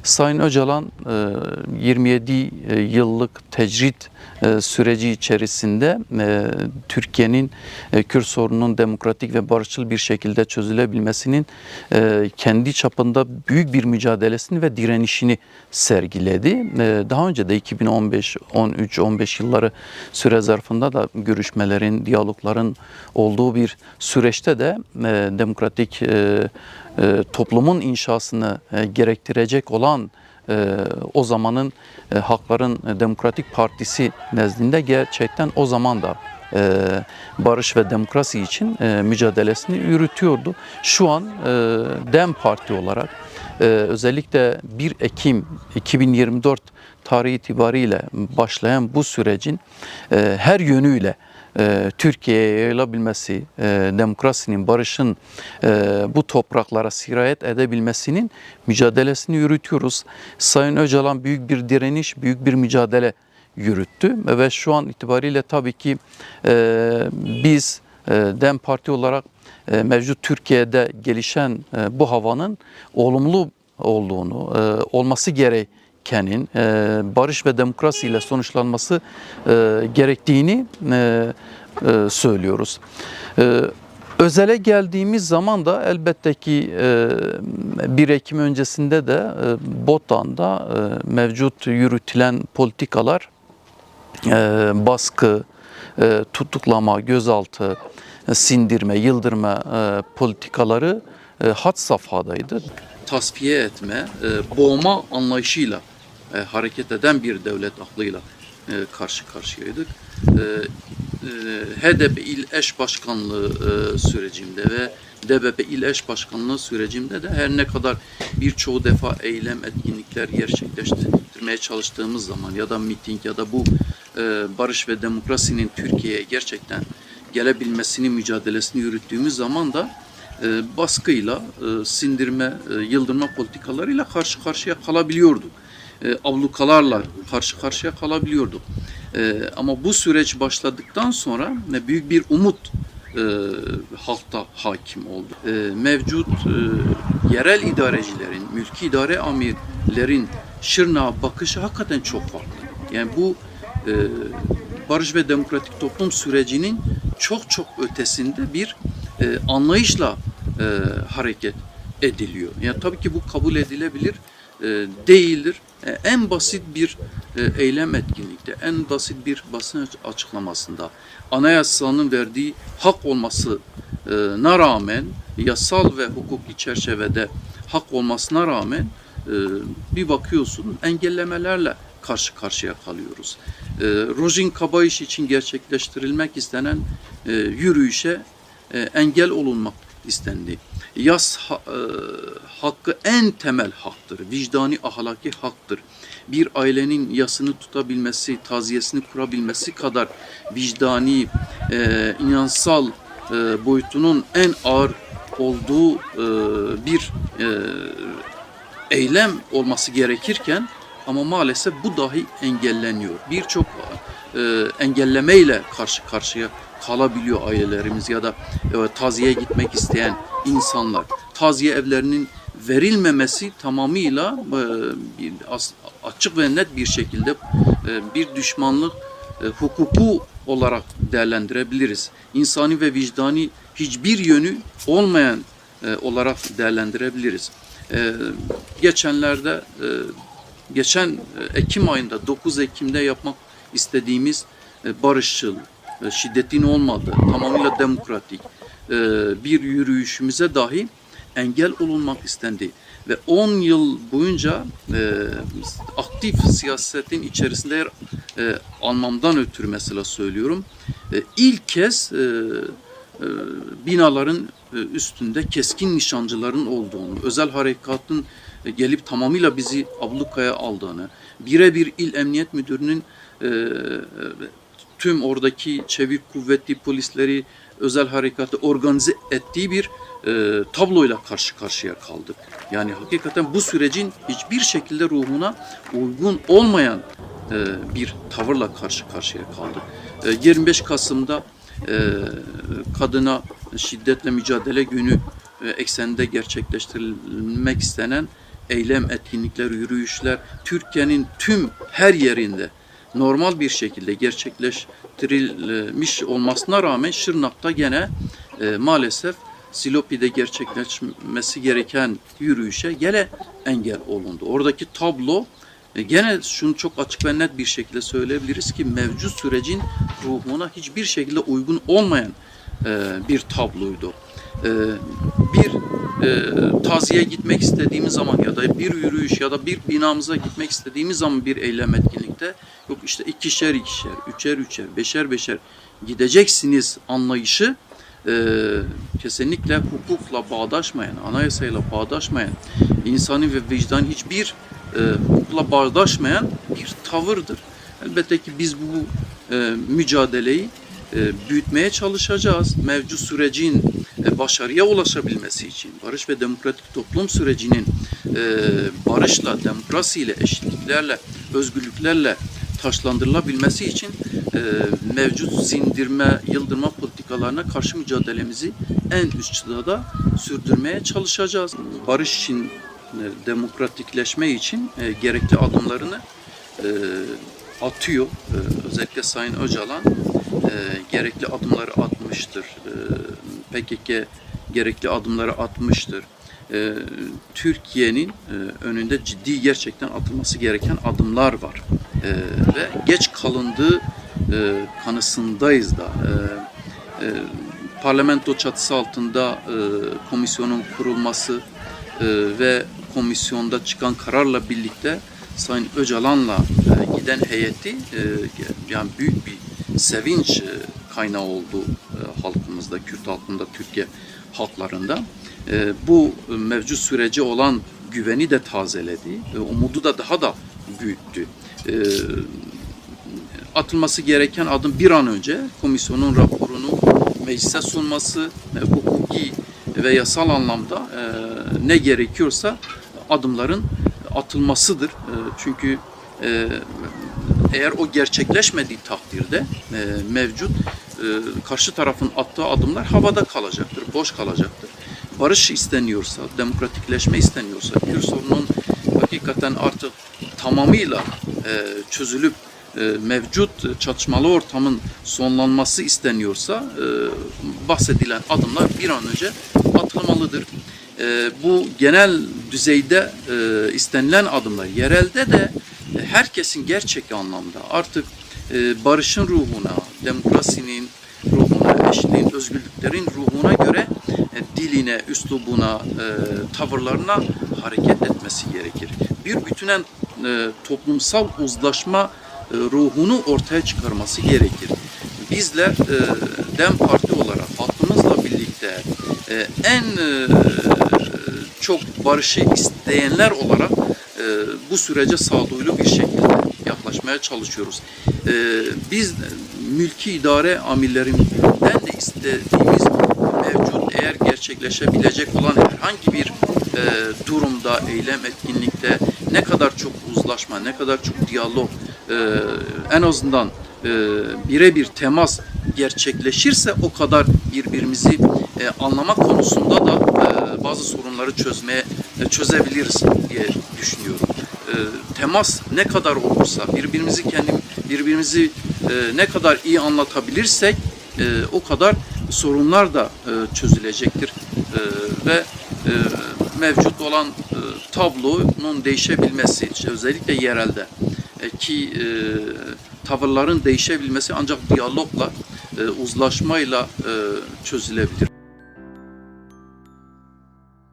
Sayın Öcalan 27 yıllık tecrit süreci içerisinde Türkiye'nin Kürt sorununun demokratik ve barışçıl bir şekilde çözülebilmesinin kendi çapında büyük bir mücadelesini ve direnişini sergiledi. Daha önce de 2015, 13, 15 yılları süre zarfında da görüşmelerin, diyalogların olduğu bir süreçte de demokratik toplumun inşasını gerektirecek olan o zamanın Halkların Demokratik Partisi nezdinde gerçekten o zaman da barış ve demokrasi için mücadelesini yürütüyordu. Şu an DEM Parti olarak özellikle 1 Ekim 2024 tarihi itibariyle başlayan bu sürecin her yönüyle Türkiye'ye yayılabilmesi, demokrasinin, barışın bu topraklara sirayet edebilmesinin mücadelesini yürütüyoruz. Sayın Öcalan büyük bir direniş, büyük bir mücadele yürüttü ve şu an itibariyle tabii ki biz DEM Parti olarak mevcut Türkiye'de gelişen bu havanın olumlu olduğunu, olması gerekenin barış ve demokrasi ile sonuçlanması gerektiğini söylüyoruz. Özele geldiğimiz zaman da elbette ki 1 Ekim öncesinde de BOTAN'da mevcut yürütülen politikalar baskı, tutuklama, gözaltı, sindirme, yıldırma politikaları had safhadaydı. Tasfiye etme, boğma anlayışıyla hareket eden bir devlet aklıyla karşı karşıyaydık. HDP İl Eş Başkanlığı sürecimde ve DBP İl Eş Başkanlığı sürecimde de her ne kadar birçoğu defa eylem, etkinlikler gerçekleştirmeye çalıştığımız zaman ya da miting ya da bu barış ve demokrasinin Türkiye'ye gerçekten gelebilmesini, mücadelesini yürüttüğümüz zaman da baskıyla, sindirme, yıldırma politikalarıyla karşı karşıya kalabiliyorduk. Ablukalarla karşı karşıya kalabiliyorduk. Ama bu süreç başladıktan sonra büyük bir umut halkta hakim oldu. Mevcut yerel idarecilerin, mülki idare amirlerin Şırnak'a bakışı hakikaten çok farklı. Yani bu barış ve demokratik toplum sürecinin çok çok ötesinde bir anlayışla hareket ediliyor. Yani tabii ki bu kabul edilebilir değildir. En basit bir eylem etkinlikte, en basit bir basın açıklamasında anayasanın verdiği hak olmasına rağmen, yasal ve hukuki çerçevede hak olmasına rağmen bir bakıyorsun engellemelerle karşı karşıya kalıyoruz. Rojin Kabayış için gerçekleştirilmek istenen yürüyüşe engel olunmak istendi. Yas hakkı en temel haktır, vicdani ahlaki haktır. Bir ailenin yasını tutabilmesi, taziyesini kurabilmesi kadar vicdani, inansal boyutunun en ağır olduğu bir eylem olması gerekirken ama maalesef bu dahi engelleniyor. Birçok engellemeyle karşı karşıya kalabiliyor ailelerimiz ya da taziyeye gitmek isteyen insanlar. Taziye evlerinin verilmemesi tamamıyla açık ve net bir şekilde bir düşmanlık hukuku olarak değerlendirebiliriz. İnsani ve vicdani hiçbir yönü olmayan olarak değerlendirebiliriz. Geçen Ekim ayında 9 Ekim'de yapmak istediğimiz barışçıl, şiddetin olmadığı, tamamıyla demokratik bir yürüyüşümüze dahi engel olunmak istendi. Ve 10 yıl boyunca aktif siyasetin içerisinde yer almamdan ötürü mesela söylüyorum. İlk kez binaların üstünde keskin nişancıların olduğunu, özel harekatın gelip tamamıyla bizi ablukaya aldığını, birebir İl Emniyet Müdürü'nün tüm oradaki çevik kuvvetli polisleri, özel harekatı organize ettiği bir tabloyla karşı karşıya kaldık. Yani hakikaten bu sürecin hiçbir şekilde ruhuna uygun olmayan bir tavırla karşı karşıya kaldık. 25 Kasım'da kadına şiddetle mücadele günü ekseninde gerçekleştirilmek istenen eylem, etkinlikler, yürüyüşler Türkiye'nin tüm her yerinde normal bir şekilde gerçekleştirilmiş olmasına rağmen Şırnak'ta gene maalesef Silopi'de gerçekleşmesi gereken yürüyüşe gene engel olundu. Oradaki tablo gene şunu çok açık ve net bir şekilde söyleyebiliriz ki mevcut sürecin ruhuna hiçbir şekilde uygun olmayan bir tabloydu. Bir taziye gitmek istediğimiz zaman ya da bir yürüyüş ya da bir binamıza gitmek istediğimiz zaman bir eylem etkinlikte yok işte ikişer ikişer, üçer üçer, beşer beşer gideceksiniz anlayışı kesinlikle hukukla bağdaşmayan, anayasayla bağdaşmayan, insani ve vicdan hiçbir hukukla bağdaşmayan bir tavırdır. Elbette ki biz bu mücadeleyi büyütmeye çalışacağız. Mevcut sürecin başarıya ulaşabilmesi için, barış ve demokratik toplum sürecinin barışla, demokrasiyle, eşitliklerle, özgürlüklerle taşlandırılabilmesi için mevcut zindirme, yıldırma politikalarına karşı mücadelemizi en üst çıtada sürdürmeye çalışacağız. Barış için, demokratikleşme için gerekli adımlarını atıyor. Özellikle Sayın Öcalan gerekli adımları atmıştır. PKK gerekli adımları atmıştır. Türkiye'nin önünde ciddi gerçekten atılması gereken adımlar var. Ve geç kalındığı kanısındayız da. Parlamento çatısı altında komisyonun kurulması ve komisyonda çıkan kararla birlikte Sayın Öcalan'la giden heyeti yani büyük bir sevinç kaynağı oldu halkımızda, Kürt halkında, Türkiye halklarında. Bu mevcut sürece olan güveni de tazeledi, umudu da daha da büyüttü. Atılması gereken adım bir an önce komisyonun raporunu meclise sunması, hukuki ve yasal anlamda ne gerekiyorsa adımların atılmasıdır. Çünkü eğer o gerçekleşmediği takdirde mevcut karşı tarafın attığı adımlar havada kalacaktır, boş kalacaktır. Barış isteniyorsa, demokratikleşme isteniyorsa, Kürt sorunun hakikaten artık tamamıyla çözülüp mevcut çatışmalı ortamın sonlanması isteniyorsa bahsedilen adımlar bir an önce atılmalıdır. Bu genel düzeyde istenilen adımlar, yerelde de herkesin gerçek anlamda artık barışın ruhuna, demokrasinin ruhuna, eşitliğin, özgürlüklerin ruhuna göre diline, üslubuna, tavırlarına hareket etmesi gerekir. Bir bütünen toplumsal uzlaşma ruhunu ortaya çıkarması gerekir. Bizler DEM Parti olarak halkımızla birlikte en çok barışı isteyenler olarak bu sürece sağduyulu bir şekilde yaklaşmaya çalışıyoruz. Biz mülki idare amirlerinden de istediğimiz mevcut eğer gerçekleşebilecek olan herhangi bir durumda, eylem, etkinlikte ne kadar çok uzlaşma, ne kadar çok diyalog, en azından birebir temas gerçekleşirse o kadar birbirimizi anlama konusunda da bazı sorunları çözebiliriz diye düşünüyorum. Temas ne kadar olursa, birbirimizi ne kadar iyi anlatabilirsek o kadar sorunlar da çözülecektir ve mevcut olan tablonun değişebilmesi, işte özellikle yerelde ki tavırların değişebilmesi ancak diyalogla, uzlaşmayla çözülebilir.